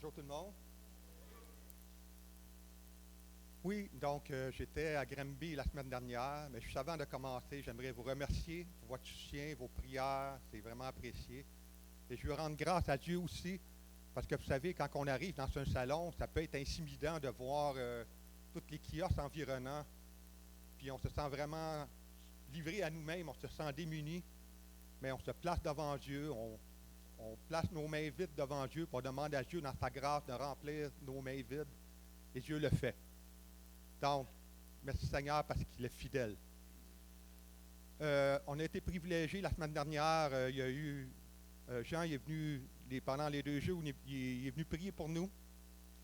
Bonjour tout le monde. Oui, donc j'étais à Granby la semaine dernière, mais juste avant de commencer, j'aimerais vous remercier pour votre soutien, vos prières, c'est vraiment apprécié. Et je veux rendre grâce à Dieu aussi, parce que vous savez, quand on arrive dans un salon, ça peut être intimidant de voir tous les kiosques environnants, puis on se sent vraiment livré à nous-mêmes, on se sent démunis, mais on se place devant Dieu, on place nos mains vides devant Dieu, pour demander à Dieu dans sa grâce de remplir nos mains vides, et Dieu le fait. Donc, merci Seigneur parce qu'il est fidèle. On a été privilégiés la semaine dernière. Il y a eu Jean, il est venu pendant les 2 jours, il est venu prier pour nous.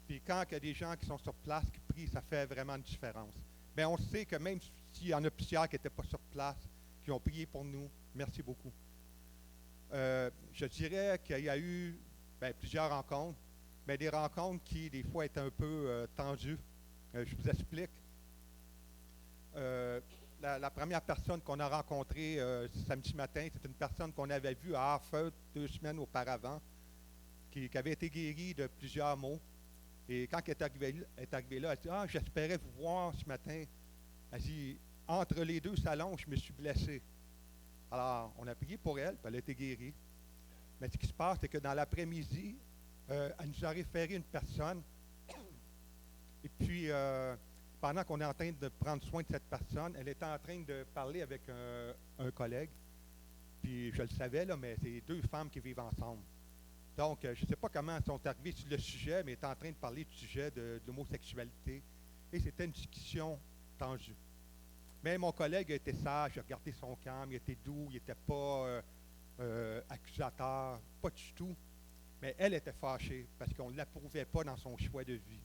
Puis quand il y a des gens qui sont sur place, qui prient, ça fait vraiment une différence. Mais on sait que même s'il y en a plusieurs qui n'étaient pas sur place, qui ont prié pour nous, merci beaucoup. Je dirais qu'il y a eu plusieurs rencontres, mais des rencontres qui, des fois, étaient un peu tendues. Je vous explique. La première personne qu'on a rencontrée samedi matin, c'est une personne qu'on avait vue à Harford 2 semaines auparavant, qui avait été guérie de plusieurs maux. Et quand elle est arrivée là, elle dit « Ah, j'espérais vous voir ce matin. » Elle dit « Entre les 2 salons, je me suis blessé. » Alors, on a prié pour elle, puis elle a été guérie. Mais ce qui se passe, c'est que dans l'après-midi, elle nous a référé une personne. Et puis, pendant qu'on est en train de prendre soin de cette personne, elle était en train de parler avec un collègue. Puis, je le savais, là, mais c'est 2 femmes qui vivent ensemble. Donc, je ne sais pas comment elles sont arrivées sur le sujet, mais elle était en train de parler du sujet de l'homosexualité. Et c'était une discussion tendue. Mais mon collègue a été sage, il a gardé son calme, il était doux, il n'était pas accusateur, pas du tout. Mais elle était fâchée parce qu'on ne l'approuvait pas dans son choix de vie.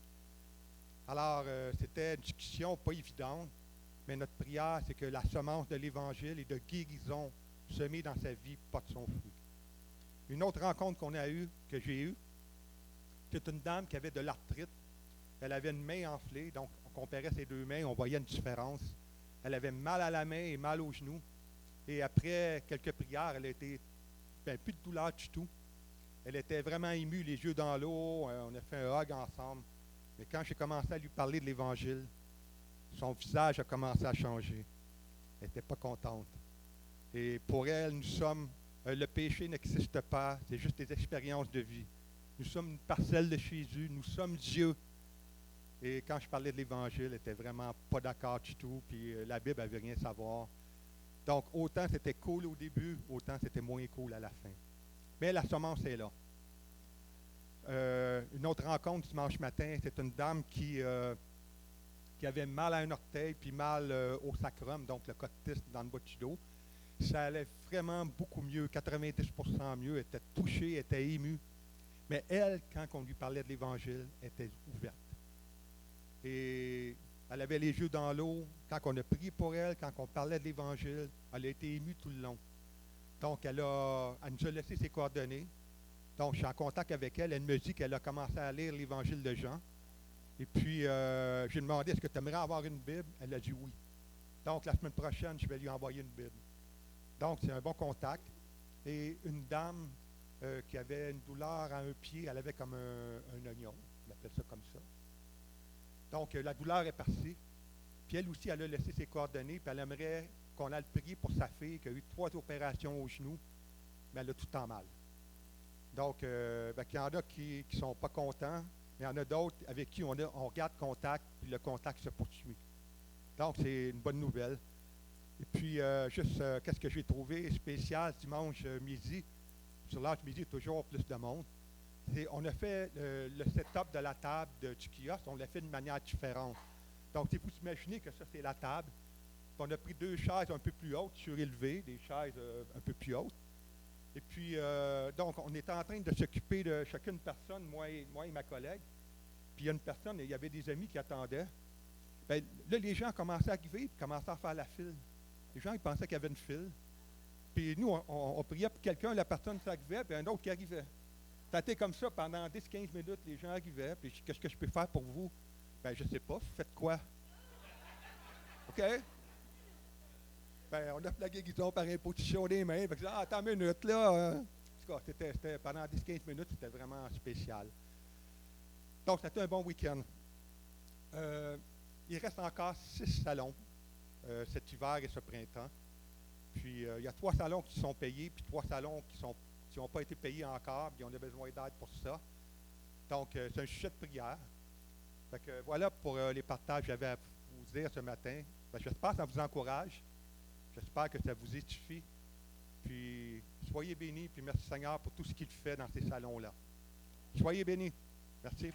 Alors, c'était une discussion pas évidente, mais notre prière, c'est que la semence de l'Évangile et de guérison semée dans sa vie porte son fruit. Une autre rencontre que j'ai eue, c'est une dame qui avait de l'arthrite. Elle avait une main enflée, donc on comparait ses 2 mains, on voyait une différence. Elle avait mal à la main et mal au genou. Et après quelques prières, elle a été plus de douleur du tout. Elle était vraiment émue, les yeux dans l'eau. On a fait un hug ensemble. Mais quand j'ai commencé à lui parler de l'Évangile, son visage a commencé à changer. Elle n'était pas contente. Et pour elle, le péché n'existe pas, c'est juste des expériences de vie. Nous sommes une parcelle de Jésus, nous sommes Dieu. Et quand je parlais de l'Évangile, elle n'était vraiment pas d'accord du tout, puis la Bible n'avait rien à savoir. Donc, autant c'était cool au début, autant c'était moins cool à la fin. Mais la semence est là. Une autre rencontre dimanche matin, c'est une dame qui avait mal à un orteil, puis mal au sacrum, donc le coccyx dans le bas du dos. Ça allait vraiment beaucoup mieux, 90% mieux, elle était touchée, elle était émue. Mais elle, quand on lui parlait de l'Évangile, elle était ouverte. Et elle avait les yeux dans l'eau. Quand on a prié pour elle, quand on parlait de l'Évangile, elle a été émue tout le long. Donc, elle nous a laissé ses coordonnées. Donc, je suis en contact avec elle. Elle me dit qu'elle a commencé à lire l'Évangile de Jean. Et puis, j'ai demandé, est-ce que tu aimerais avoir une Bible? Elle a dit oui. Donc, la semaine prochaine, je vais lui envoyer une Bible. Donc, c'est un bon contact. Et une dame qui avait une douleur à un pied, elle avait comme un oignon. On appelle ça comme ça. Donc, la douleur est partie. Puis elle aussi, elle a laissé ses coordonnées, puis elle aimerait qu'on aille prier pour sa fille qui a eu 3 opérations au genou, mais elle a tout le temps mal. Donc, il y en a qui ne sont pas contents, mais il y en a d'autres avec qui on garde contact, puis le contact se poursuit. Donc, c'est une bonne nouvelle. Et puis, qu'est-ce que j'ai trouvé spécial dimanche midi? Sur l'âge midi, toujours plus de monde. On a fait le setup de la table du kiosque, on l'a fait d'une manière différente. Donc, vous imaginez que ça, c'est la table. Puis on a pris 2 chaises un peu plus hautes, surélevées, des chaises un peu plus hautes. Et puis, donc, on était en train de s'occuper de chacune personne, moi et ma collègue. Puis, il y a une personne, il y avait des amis qui attendaient. Bien, là, les gens commençaient à arriver, puis commençaient à faire la file. Les gens, ils pensaient qu'il y avait une file. Puis, nous, on priait pour quelqu'un, la personne s'arrivait, puis un autre qui arrivait. Ça a été comme ça pendant 10-15 minutes, les gens arrivaient, puis qu'est-ce que je peux faire pour vous? Ben, je ne sais pas, vous faites quoi? OK? Ben, on a fait la guérison par imposition des mains. Fait que, attends une minute, là. En tout cas, c'était pendant 10-15 minutes, c'était vraiment spécial. Donc, c'était un bon week-end. Il reste encore 6 salons cet hiver et ce printemps. Puis, il y a 3 salons qui sont payés, puis 3 salons qui n'ont pas été payés encore, puis on a besoin d'aide pour ça. Donc, c'est un sujet de prière. Fait que, voilà pour les partages que j'avais à vous dire ce matin. J'espère que ça vous encourage. J'espère que ça vous édifie. Puis, soyez bénis, puis merci Seigneur pour tout ce qu'il fait dans ces salons-là. Soyez bénis. Merci.